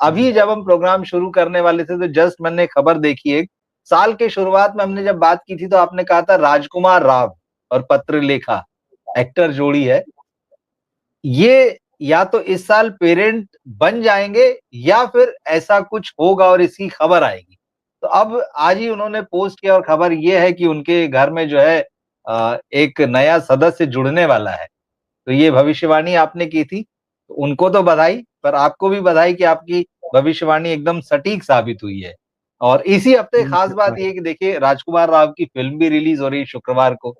अभी जब हम प्रोग्राम शुरू करने वाले थे तो जस्ट मैंने खबर देखी, एक साल के शुरुआत में हमने जब बात की थी तो आपने कहा था राजकुमार राव और पत्रलेखा एक्टर जोड़ी है, ये या तो इस साल पेरेंट बन जाएंगे या फिर ऐसा कुछ होगा और इसकी खबर आएगी। तो अब आज ही उन्होंने पोस्ट किया और खबर ये है कि उनके घर में जो है एक नया सदस्य जुड़ने वाला है। तो ये भविष्यवाणी आपने की थी, तो उनको तो बधाई, पर आपको भी बधाई कि आपकी भविष्यवाणी एकदम सटीक साबित हुई है। और इसी हफ्ते खास बात ये है कि देखिए राजकुमार राव की फ़िल्म भी रिलीज़ हो रही है शुक्रवार को,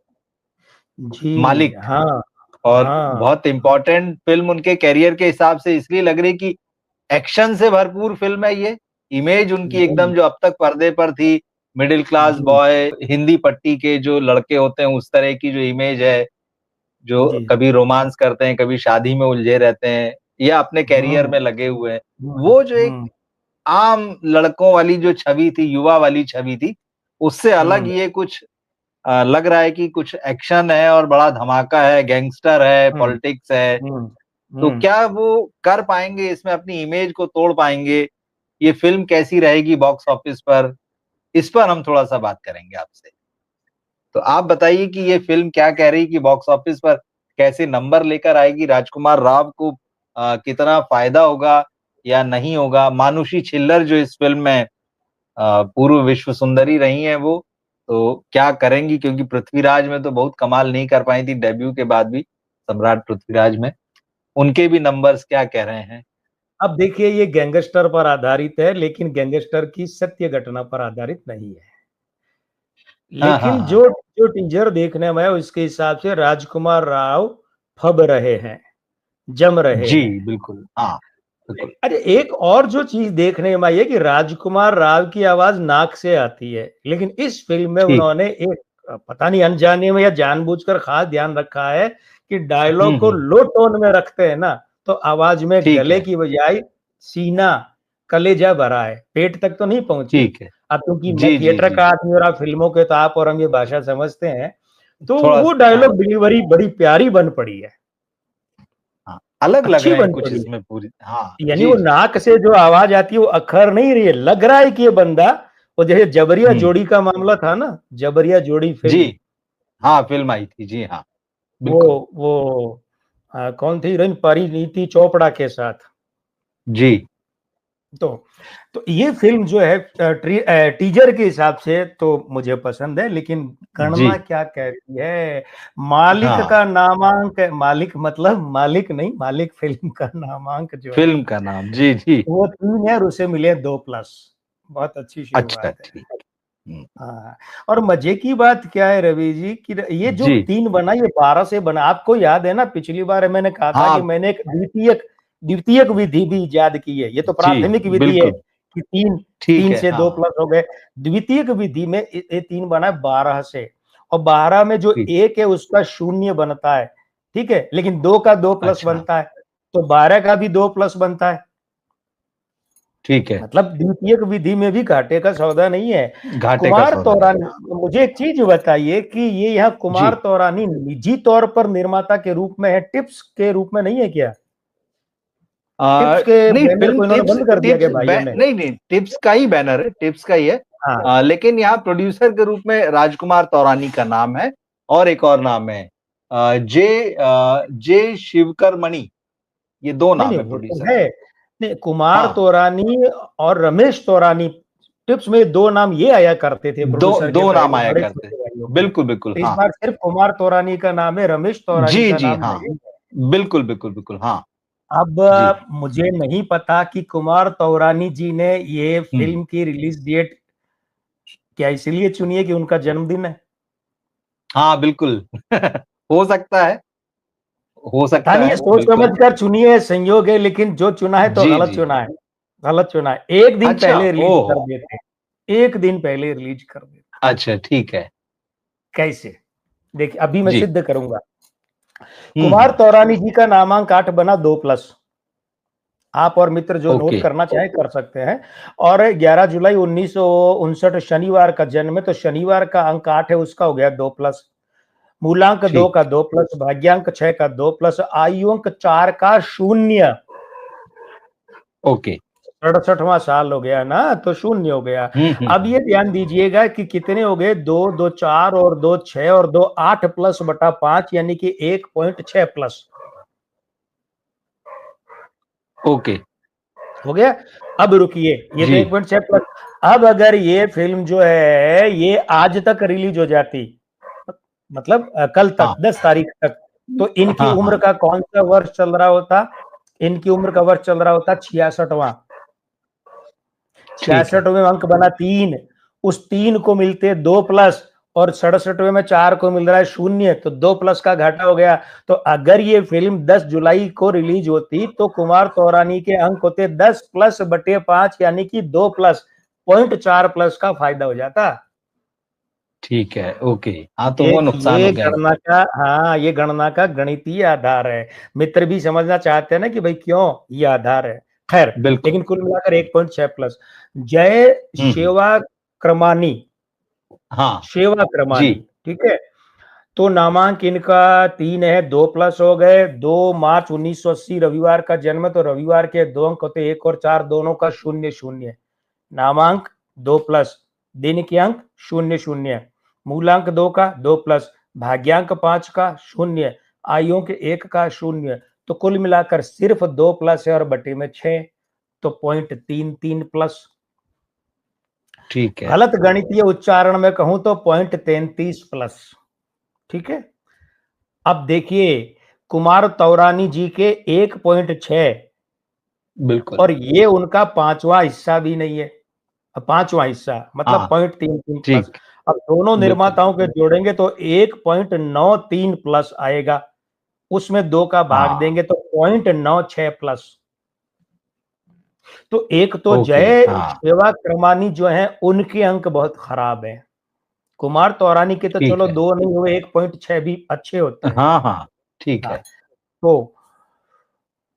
जी मालिक। हाँ और हाँ बहुत इम्पोर्टेंट फ़िल्म उनके करियर के हिसाब से इसलिए लग रही कि एक्शन से भरपूर फ़िल्म है ये। इमेज उनकी जी एकदम जो अब तक पर्दे पर थी, मिडिल क्लास जी बॉय, हिंदी पट्टी के जो लड़के होते हैं उस तरह की जो इमेज है, जो जी कभी रोमांस करते हैं, कभी शादी में उलझे रहते हैं या अपने करियर हम्म में लगे हुए हैं। हम्म वो जो एक हम्म आम लड़कों वाली जो छवि थी, युवा वाली छवि थी, उससे अलग हम्म ये कुछ लग रहा है कि कुछ एक्शन है और बड़ा धमाका है, गैंगस्टर है, हम्म पॉलिटिक्स है। हम्म तो हम्म। क्या वो कर पाएँगे इसमें, अपनी इमेज को तोड़ पाएँगे? ये फ़िल्म कैसी रहेगी बॉक्स ऑफिस पर? इस पर हम थोड़ा-सा बात करेंगे आपसे। तो आप बताइए कि ये फ़िल्म क्या कह रही है कि बॉक्स ऑफिस पर कैसे नंबर लेकर आएगी? राजकुमार राव को कितना फ़ायदा होगा या नहीं होगा? मानुषी छिल्लर जो इस फ़िल्म में पूर्व विश्व सुंदरी रही हैं वो, तो क्या करेंगी? क्योंकि पृथ्वीराज में तो बहुत कमाल नहीं कर पाई थी डेब्यू के बाद भी, सम्राट पृथ्वीराज में। उनके भी नंबर्स क्या कह रहे हैं? अब देखिए ये गैंगस्टर पर आधारित है, लेकिन गैंगस्टर की सत्य घटना पर आधारित नहीं है। हाँ, हाँ, लेकिन हाँ। जो जो टीजर देखने में उसके हिसाब से राजकुमार राव फब रहे हैं, जम रहे जी, हैं। बिल्कुल। हाँ, बिल्कुल। अरे एक और जो चीज देखने में आई है कि राजकुमार राव की आवाज नाक से आती है, लेकिन इस फिल्म में ठीक। उन्होंने एक पता नहीं अनजाने में या जानबूझकर खास ध्यान रखा है कि डायलॉग को हुँ। लो टोन में रखते हैं ना, तो आवाज में ठीक गले है, की बजाय सीना, कलेजा भरा है, पेट तक तो नहीं पहुंची। ठीक है। अब क्योंकि मैं जी, जी, थिएटर जी, का जी। आदमी और आप फिल्मों के तो आप और हम ये भाषा समझते हैं, तो वो थोड़ा-सा हाँ, डायलॉग डिलीवरी बड़ी प्यारी बन पड़ी है, हाँ। अलग लग अच्छी रहे हैं बन कुछ पड़ी है। इसमें पूरी हाँ, यानी जी, वो जी। नाक से जो आवाज आती है वो अखर नहीं रही है, लग रहा है कि ये बंदा, वो जैसे जबरिया हुँ। जोड़ी का मामला था ना, जबरिया जोड़ी जी। फिल्म, हाँ, फ़िल्म आई थी। जी हाँ, वो बिल्कुल। वो कौन थी हीरोइन, परिणीति चोपड़ा के साथ। जी। तो तो ये फिल्म जो है टीजर के हिसाब से तो मुझे पसंद है, लेकिन जी। गणना क्या कहती है, मालिक हाँ, का नामांक, मालिक मतलब मालिक नहीं, मालिक फिल्म का नामांक जो है फ़िल्म का नाम। जी, जी। वो 3 है और उसे मिले 2+। बहुत अच्छी अच्छा, शुरुआत है। ठीक। हुँ। हाँ, और मजे की बात क्या है रवि जी कि ये जो जी। 3 बना ये 12 से बना। आपको याद है ना पिछली बार मैंने कहा था कि हाँ, मैंने एक द्वितीयक द्वितीयक विधि भी इजाद की है। ये तो जी, प्राथमिक विधि है बिल्कुल। कि 3 ठीक 3 है, से हाँ, 2+ हो गए। द्वितीयक विधि में ये 3 बना है 12 से, और 12 में जो ठीक। 1 है उसका शून्य बनता है, ठीक है? लेकिन 2 का 2+ अच्छा, बनता है, तो 12 का भी 2+ बनता है। ठीक है। मतलब द्वितीयक विधि में भी घाटे का सौदा नहीं है। घाटे का कुमार सौदा नहीं। तौरानी, मुझे एक चीज बताइए कि ये यहाँ कुमार जी। तौरानी निजी तौर पर निर्माता के रूप में है, टिप्स के रूप में नहीं है क्या? टिप्स के नहीं बैनर फ़िल्म को इन्होंने टिप्स बंद कर दिया टिप्स क्या भाइयों ने? नहीं, नहीं, टिप्स का ही बैनर है, टिप्स का ही है। हाँ, लेकिन यहाँ प्रोड्यूसर के रूप में राजकुमार तौरानी का नाम है और एक और नाम है जे शिवकर मणि, ये 2 नहीं नाम नहीं है वो तो प्रोड्यूसर है। के। नहीं, कुमार हाँ, तौरानी और रमेश तौरानी, टिप्स में 2 नाम ये आया करते थे 2 प्रोड्यूसर के 2 नाम पहले, आया बड़े करते हैं। छोटे भाइयों के। बिल्कुल, बिल्कुल, तो इस हाँ। बार सिर्फ कुमार तौरानी का नाम है, रमेश तौरानी जी, का जी, नाम हाँ। नहीं है। बिल्कुल, बिल्कुल, बिल्कुल, हाँ। अब जी। मुझे नहीं पता कि कुमार तौरानी जी ने ये हुँ। फ़िल्म की रिलीज़ डेट क्या इसलिए चुनी है कि उनका जन्मदिन है? हाँ, बिल्कुल। हो पता सकता नहीं है, है, सोच-समझ बिल्कुल। कर चुनी है, संयोग है, लेकिन जो चुना है तो जी, गलत जी, चुना जी। है, गलत चुना है। 1 दिन अच्छा, पहले रिलीज़ कर ओहो! देते, 1 दिन पहले रिलीज़ कर देते। अच्छा, ठीक है। कैसे? देखिए, अभी मैं जी। सिद्ध करूँगा। कुमार हुँ। तौरानी जी का नामांक 8 बना 2+। आप और मित्र जो नोट ओके, करना चाहें कर सकते हैं। और 11 जुलाई 1959 शनिवार का जन्म है, तो शनिवार का अंक 8 है, उसका हो गया 2+। मूलांक 2 ठीक। का 2+, भाग्यांक 6 का 2+, आयु अंक 4 का 0। ओके। 67वां साल हो गया ना, तो शून्य हो गया। अब ये ध्यान दीजिएगा कि कितने हो गए, 2 2 4 और 2 6 और 2 8 प्लस बटा 5 यानी कि 1.6 प्लस ओके हो गया। अब रुकिए, ये तो जी 1.6 प्लस। अब अगर ये फिल्म जो है ये आज तक रिलीज हो जाती, मतलब कल तक हाँ 10 तारीख तक, तो इनकी हाँ उम्र हाँ का कौन सा वर्ष चल रहा होता? इनकी उम्र का वर्ष चल रहा होता 66वां। ठीक है 66वें अंक बना 3, उस 3 को मिलते 2 प्लस, और 67वें में 4 को मिल रहा है 0, तो 2 प्लस का घाटा हो गया। तो अगर ये फिल्म 10 जुलाई को रिलीज होती तो कुमार तौरानी के अंक होते 10 प्लस बटे 5 यानी कि 2 प्लस, 0.4 प्लस का फायदा हो जाता। ठीक है ओके। हाँ तो वो नुकसान ये हो गया। गणना का, हाँ ये गणना का गणितीय आधार है। मित्र भी समझना चाहते हैं ना कि भाई क्यों ये आधार है। खैर, बिल्कुल। लेकिन कुल मिलाकर 1.6 प्लस। जय हम्म। शेवा क्रमानी, हाँ शेवा जी क्रमानी, ठीक है। तो नामांक इनका 3 है, 2 प्लस हो गए। 2 मार्च 1980 रविवार का जन्म, तो रविवार के 2 अंक होते 1 और 4, दोनों का 0 0। नामांक 2 प्लस, दिन के अंक 0 0, मूलांक 2 का 2 प्लस, भाग्यांक 5 का 0, आयुओं के 1 का 0। तो कुल मिलाकर सिर्फ 2 प्लस है और बटे में 6, तो 0.33 प्लस। ठीक है गलत गणितीय उच्चारण में कहूं तो 0.33 प्लस, ठीक है। अब देखिए, कुमार तौरानी जी के 1.6 बिल्कुल और ये उनका 5वां हिस्सा भी नहीं है, 5वां हिस्सा मतलब हाँ 0.33 प्लस। ठीक अब दोनों बिल्कुल निर्माताओं के जोड़ेंगे तो 1.93 प्लस आएगा, उसमें 2 का भाग हाँ देंगे तो 0.96 प्लस। तो एक तो ओके जय हाँ सेवा क्रमानी जो है उनके अंक बहुत खराब है। कुमार तौरानी के तो ठीक चलो है 2 नहीं हुए, 1.6 भी अच्छे होते हैं। हाँ हाँ ठीक हाँ, है तो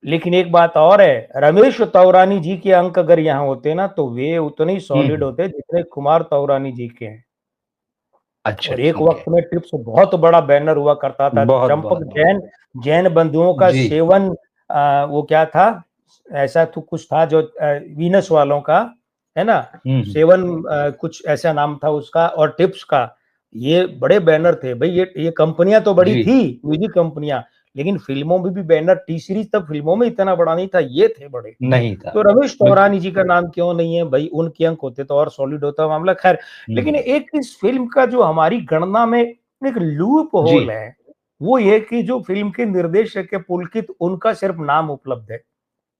लेकिन एक बात और है, रमेश तौरानी जी के अंक अगर यहाँ होते ना तो वे उतने ही सॉलिड हम्म। होते जितने कुमार तौरानी जी के हैं। अच्छा और एक ठीक वक्त है में टिप्स बहुत बड़ा बैनर हुआ करता था, बहुत चंपक बहुत बहुत जैन, जैन बंधुओं का जी सेवन, वो क्या था, ऐसा तो कुछ था जो वीनस वालों का, है ना, हम्म। सेवन, कुछ ऐसा नाम था उसका, और टिप्स का। ये बड़े बैनर थे भाई, ये कंपनियां तो बड़ी जी थी, म्यूजिक कंपनियां, लेकिन फिल्मों में भी बैनर, टी सीरीज तब फिल्मों में इतना बड़ा नहीं था, ये थे बड़े। नहीं था तो रमेश बिल्कुल तौरानी जी का नाम क्यों नहीं है भाई, उनके अंक होते तो और सॉलिड होता मामला। खैर, लेकिन हम्म। एक इस फिल्म का जो हमारी गणना में एक लूप जी होल है, वो ये कि जो फिल्म के निर्देशक है पुलकित, उनका सिर्फ नाम उपलब्ध है,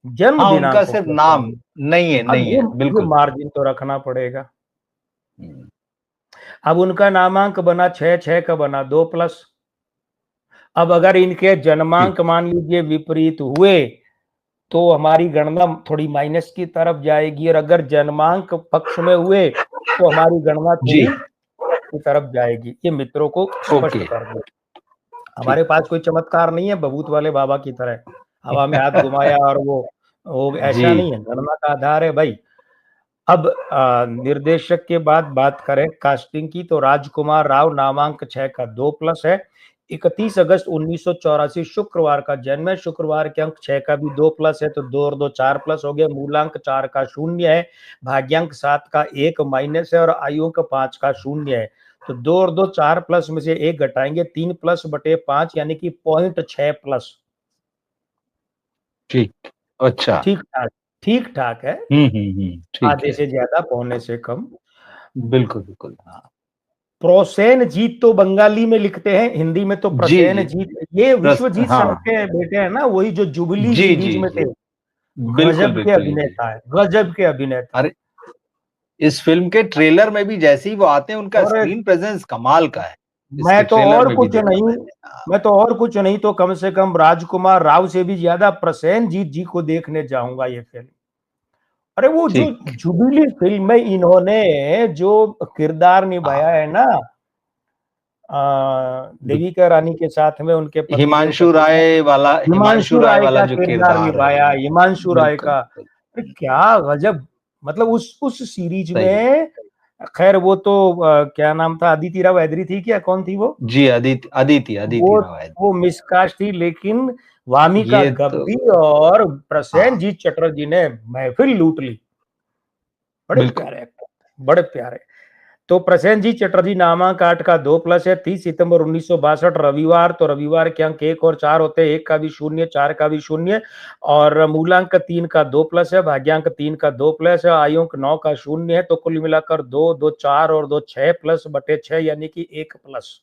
जन्म हाँ उनका दिनांक सिर्फ उपलब्ध नाम नहीं। अब नहीं है ये बिल्कुल मार्जिन तो रखना पड़ेगा। हम्म। अब उनका नामांक बना 6 6 का बना 2 प्लस। अब अगर इनके जन्मांक ठीक मान लीजिए विपरीत हुए तो हमारी गणना थोड़ी माइनस की तरफ जाएगी, और अगर जन्मांक पक्ष में हुए तो हमारी गणना जी थोड़ी की तरफ जाएगी। ये मित्रों को स्पष्ट ओके कर दो। हमारे ठीक पास कोई चमत्कार नहीं है बबूत वाले बाबा की तरह, हवा में हाथ घुमाया और वो जी ऐसा नहीं है, गणना का आधार है भाई। अब निर्देशक के बाद बात करें कास्टिंग की, तो राजकुमार राव नामांक 6 का 2 प्लस है। 31 अगस्त 1984 शुक्रवार का जन्म है, शुक्रवार के अंक 6 का भी 2 प्लस है, तो 2 और 2 4 प्लस हो गया। मूलांक 4 का 0 है, भाग्यांक 7 का 1 माइनस है, और आयुंक 5 का 0 है। तो 2 और 2 4 प्लस में से 1 घटाएंगे, 3 प्लस बटे 5 यानी कि 0.6 प्लस। ठीक अच्छा ठीक ठाक, ठीक ठाक है, ठीक आधे है से ज्यादा पौने से कम। बिल्कुल बिल्कुल हाँ प्रोसेन जीत तो बंगाली में लिखते हैं, हिंदी में तो जी प्रसेन जी जीत, ये विश्वजीत हाँ सर के बेटे हैं ना, वही जो जुबली जी जी सीरीज में जी थे। बिल्कुल गजब के बिल्कुल जी अभिनेता है, गजब के अभिनेता। अरे इस फिल्म के ट्रेलर में भी जैसे ही वो आते हैं उनका और स्क्रीन प्रेजेंस कमाल का है। इसके मैं तो ट्रेलर और में भी कुछ देखा नहीं, मैंने मैं तो और कुछ नहीं तो कम से कम राजकुमार राव से भी ज्यादा प्रसेन जीत जी को देखने जाऊंगा ये फिल्म। अरे वो जो ठीक जुबिली फिल्म में इन्होंने जो किरदार निभाया हाँ है ना, देविका रानी के साथ में उनके पति देव का किरदार, हिमांशु हिमांशु राय राय वाला का जो किरदार किरदार है निभाया, हिमांशु राय बिल्कुल का। बिल्कुल अरे क्या गजब, मतलब उस सीरीज सही है में खैर वो तो क्या नाम था, अदिति राव हैदरी थी क्या, कौन थी वो? जी, अदिति वो राव हैदरी। वो मिसकास्ट थी, लेकिन वामिका ये तो गब्बी और हाँ, प्रसेनजीत चटर्जी ने महफिल लूट ली। बड़े बिल्कुल। प्यारे एक्टर, बड़े प्यारे। तो प्रसेनजीत चटर्जी नामांक 8 का 2+ है। 30 सितंबर 1962 रविवार, तो रविवार के अंक 1 और 4 होते हैं, 1 का भी 0, 4 का भी 0, और मूलांक 3 का 2+ है, भाग्यांक 3 का 2+ है, आयुंक 9 का 0 है। तो कुल मिलाकर 2, 2 4 और 2 6+/6 यानी कि 1+।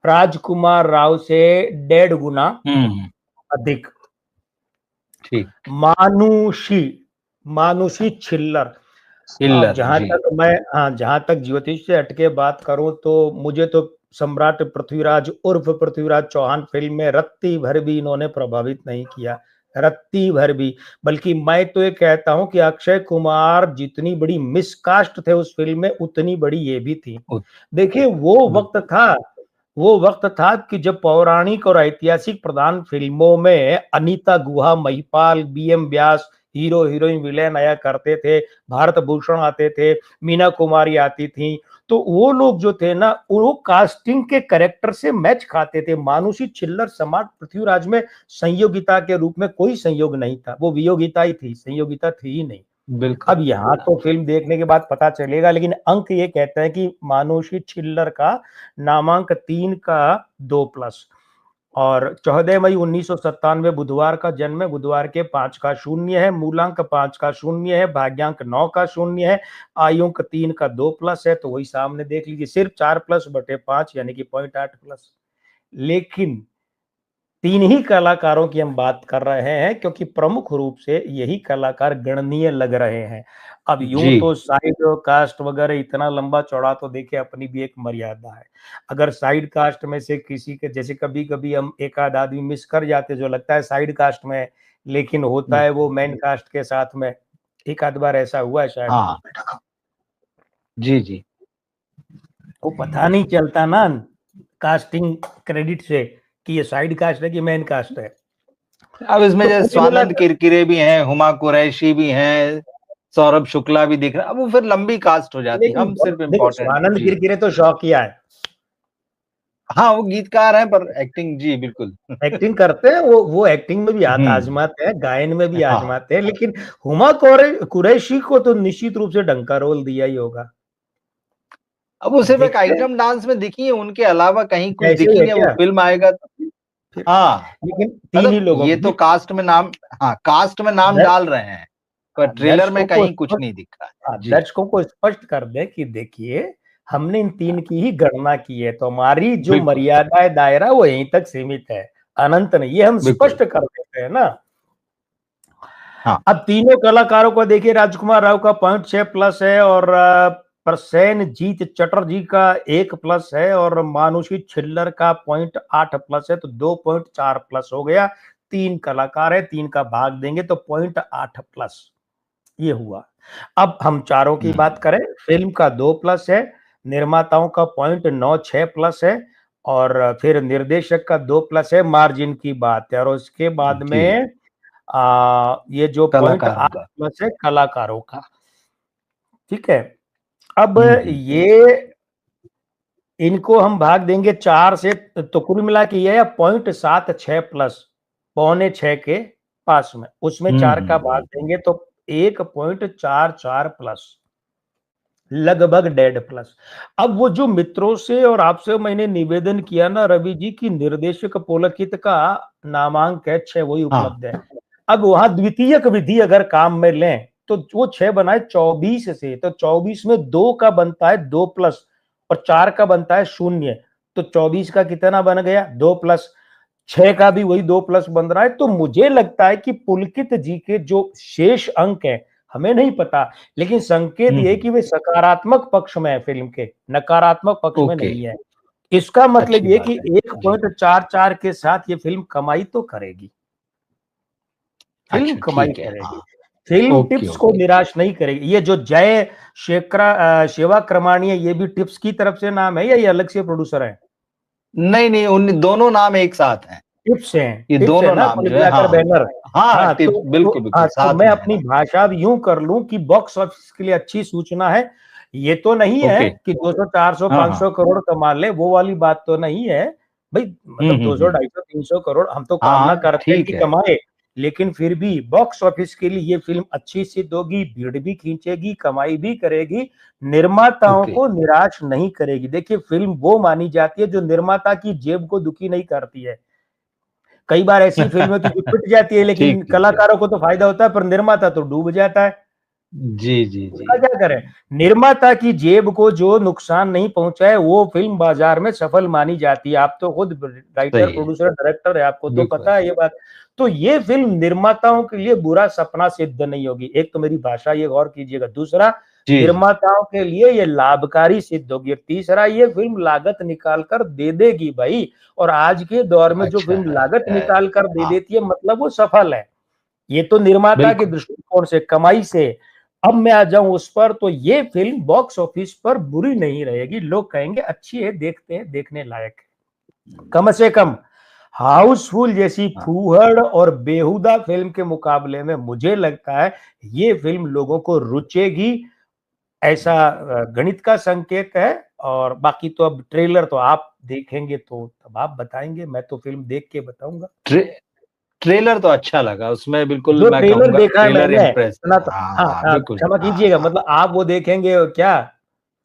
राजकुमार राव से 1.5 गुना अधिक। ठीक। मानुषी, मानुषी छिल्लर। अब हिल्लर जहां जी। तक मैं, हाँ, जहां तक ज्योतिष से हटके बात करूं तो मुझे तो सम्राट पृथ्वीराज उर्फ पृथ्वीराज चौहान फिल्म में रत्ती भर भी इन्होंने प्रभावित नहीं किया, रत्ती भर भी। बल्कि मैं तो ये कहता हूं कि अक्षय कुमार जितनी बड़ी मिसकास्ट थे उस फिल्म में, उतनी बड़ी ये भी थी। देखिए वो वक्त था कि जब पौराणिक और ऐतिहासिक प्रधान फिल्मों में अनीता गुहा, महिपाल, बीएम व्यास हीरो हीरोइन विलेन आया करते थे, भारत भूषण आते थे, मीना कुमारी आती थी, तो वो लोग जो थे ना, वो कास्टिंग के कैरेक्टर से मैच खाते थे। मानुषी छिल्लर सम्राट पृथ्वीराज में संयोगिता के रूप में कोई संयोग नहीं था, वो वियोगिता ही थी, संयोगिता थी ही नहीं। बिल्कुल। अब यहाँ तो फिल्म देखने के बाद पता चलेगा, लेकिन अंक ये कहते हैं कि मानुषी छिल्लर का नामांक 3 का 2+। और 14 मई 1997 बुधवार का जन्म है, बुधवार के 5 का 0 है, मूलांक 5 का 0 है, भाग्यांक 9 का 0 है, आयुंक 3 का 2+ है। तो वही सामने देख लीजिए, सिर्फ 4+/5 यानी कि 0.8+। लेकिन 3 ही कलाकारों की हम बात कर रहे हैं, क्योंकि प्रमुख रूप से यही कलाकार गणनीय लग रहे हैं। अब यूं जी, तो साइड कास्ट वगैरह इतना लंबा चौड़ा तो देखिए अपनी भी एक मर्यादा है। अगर साइड कास्ट में से किसी के, जैसे कभी कभी हम एक आध आदमी मिस कर जाते जो लगता है साइड कास्ट में है, लेकिन होता है वो मेन कास्ट के साथ में। एक आध बार ऐसा हुआ है शायद। हाँ, जी, जी। वो पता नहीं चलता ना कास्टिंग क्रेडिट से कि ये साइड कास्ट है कि मेन कास्ट है। अब इसमें तो जैसे कुल स्वानंद मिलाकर, किरकिरे भी हैं, हुमा कुरैशी भी हैं, सौरभ शुक्ला भी दिख रहा है, अब वो फिर लंबी कास्ट हो जाती है, लेकिन हम सिर्फ देखो इम्पोर्टेंट स्वानंद जी। किरकिरे तो शौकिया है, हाँ, वो गीतकार हैं पर एक्टिंग जी बिल्कुल। एक्टिंग करते हैं, वो एक्टिंग में भी हुँ, आजमाते हैं, गायन में भी हाँ। आजमाते हैं। लेकिन हुमा कुरैशी को तो निश्चित रूप से डंका रोल दिया ही होगा। अब वो अब सिर्फ एक देखते हैं आइटम डांस में दिखी है, उनके अलावा कहीं कुछ कैसे दिखी है नहीं है, वो क्या फ़िल्म आएगा तो फिर। हाँ, लेकिन 3 ही मतलब लोगों ये की तो कास्ट में नाम, हाँ, कास्ट में नाम दर, डाल रहे हैं, पर ट्रेलर में दर्शकों को कहीं कुछ स्पष्ट, नहीं दिखा है। जी, दर्शकों को स्पष्ट कर दे कि देखिए हमने इन 3 की ही गणना की है, तो हमारी जो बिल्कुल, मर्यादा है, दायरा वो यहीं तक सीमित है, अनंत नहीं। ये हम बिल्कुल। स्पष्ट कर देते हैं ना। हाँ, अब तीनों कलाकारों को देखिए, राजकुमार राव का 0.6+ है, और प्रसेनजीत चटर्जी का 1+ है, और मानुषी छिल्लर का 0.8+ है, तो 2.4+ हो गया। 3 कलाकार है, 3 का भाग देंगे तो 0.8+ ये हुआ। अब हम चारों की हुँ, बात करें, फिल्म का 2+ है, निर्माताओं का 0.96+ है, और फिर निर्देशक का 2+ है, मार्जिन की बात है। और उसके बाद जी, में ये जो पॉइंट कलाकारों आठ का। प्लस है कलाकारों का, ठीक है। अब हुँ, हुँ, ये इनको हम भाग देंगे 4 से, तो कुल मिला के ये है 0.76+, 5.6 के पास में, उसमें हुँ, 4 का भाग देंगे तो 1.44+, लगभग 1.5+। अब वो जो मित्रों से और आपसे मैंने निवेदन किया ना रवि जी की, निर्देशक पुलकित का नामांक है 6, वही हाँ, उपलब्ध है। अब वहां द्वितीयक विधि अगर काम में लें तो वो 6 बनाए 24 से, तो 24 में 2 का बनता है 2+ और 4 का बनता है 0, तो 24 का कितना बन गया 2+, 6 का भी वही 2+ बन रहा है। तो मुझे लगता है कि पुलकित जी के जो शेष अंक है, हमें नहीं पता, लेकिन संकेत हुँ, ये हुँ, कि वे सकारात्मक पक्ष में है फिल्म के, नकारात्मक पक्ष में ओके, नहीं है। इसका मतलब अच्छी ये बात कि है। जी, 1.44 के साथ ये फिल्म कमाई तो करेगी, फिल्म अच्छा कमाई ठीक है, करेगी, हाँ, फिल्म ओके, टिप्स को ओके। निराश नहीं करेगी। ये जो जय सेवा क्रमाणी है, ये भी टिप्स की तरफ से नाम है या ये अलग से प्रोड्यूसर है? नहीं, नहीं, उन दोनों नाम एक साथ हैं, टिप्स हैं, ये टिप्स है दोनों ना नाम कुल जो है, मिलाकर हाँ, बैनर। हाँ, हाँ टिप्स बिल्कुल, बिल्कुल, हाँ, तो साथ मैं में है। अपनी भाषा अब यूं कर लूं कि बॉक्स ऑफिस के लिए अच्छी सूचना है ये तो नहीं है ओके। कि 200 400 हाँ 500 हाँ। करोड़ कमा ले, वो वाली बात तो नहीं है भाई। मतलब 200 हम्म। 250 300 करोड़ हम तो हाँ कामना हाँ करते हैं ठीक कि है। कमाए, लेकिन फिर भी बॉक्स ऑफिस के लिए ये फिल्म अच्छी सिद्ध होगी, भीड़ भी खींचेगी, कमाई भी करेगी, निर्माताओं ओके। को निराश नहीं करेगी। देखिए फिल्म वो मानी जाती है जो निर्माता की जेब को दुखी नहीं करती है। कई बार ऐसी फिल्में होती है जो पिट जाती है, लेकिन ठीक ठीक ठीक। कलाकारों को तो फायदा होता है, पर निर्माता तो डूब जाता है। जी जी जी। उसका क्या करें, निर्माता की जेब को जो नुकसान नहीं पहुंचाए वो फिल्म बाजार में सफल मानी जाती है। आप तो खुद राइटर सही है। प्रोड्यूसर डायरेक्टर है, आपको तो बिल्कुल। पता है ये बात। तो ये फिल्म निर्माताओं के लिए बुरा सपना सिद्ध नहीं होगी। एक तो मेरी भाषा ये गौर कीजिएगा, दूसरा जी जी। निर्माताओं के लिए ये लाभकारी सिद्ध होगी, और तीसरा ये फिल्म लागत निकाल कर दे देगी भाई। और आज के दौर में जो अच्छा फिल्म लागत है। निकाल कर दे हाँ देती है मतलब वो सफल है। ये तो निर्माता के बिल्कुल। दृष्टिकोण से, कमाई से। अब मैं आ जाऊं उस पर, तो ये फिल्म बॉक्स ऑफिस पर बुरी नहीं रहेगी, लोग कहेंगे अच्छी है, देखते हैं, देखने लायक है। कम से कम हाउसफुल जैसी हाँ फूहड़ और बेहुदा फिल्म के मुकाबले में मुझे लगता है ये फिल्म लोगों को रुचेगी, ऐसा गणित का संकेत है। और बाकी तो अब ट्रेलर तो आप देखेंगे तो तब आप बताएंगे, मैं तो फिल्म देख के बताऊंगा। ट्रे, ट्रेलर तो अच्छा लगा, उसमें बिल्कुल जो मैं ट्रेलर कहूंगा देखा है ट्रेलर मैंने इम्प्रेस है। सुना था। हाँ हाँ हाँ हाँ, बिल्कुल। क्षमा हाँ कीजिएगा, हाँ। मतलब आप वो देखेंगे क्या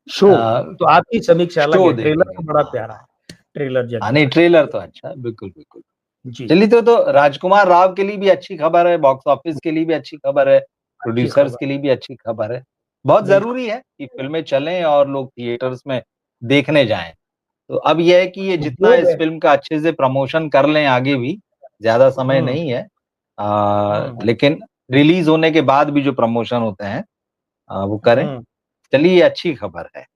शो, तो आपकी समीक्षा अलग शो है, ट्रेलर देखेंगे। तो बड़ा हाँ प्यारा हाँ। है, ट्रेलर हाँ जरूर नहीं है। ट्रेलर तो अच्छा है, बिल्कुल बिल्कुल। जी। चलिए तो राजकुमार राव के लिए भी अच्छी खबर है, बॉक्स ऑफिस के लिए भी अच्छी खबर है, अच्छी प्रोड्यूसर्स खबर, के लिए भी अच्छी खबर है। बहुत बिल्कुल जरूरी है कि फिल्में चलें और लोग थिएटर्स में देखने जाएं। तो अब यह है कि ये जितना उद्योग इस है। फिल्म का अच्छे से प्रमोशन कर लें आगे भी, ज्यादा समय हम्म नहीं है। हम्म लेकिन रिलीज होने के बाद भी जो प्रमोशन होते हैं वो करें। हम्म। चलिए ये अच्छी खबर है।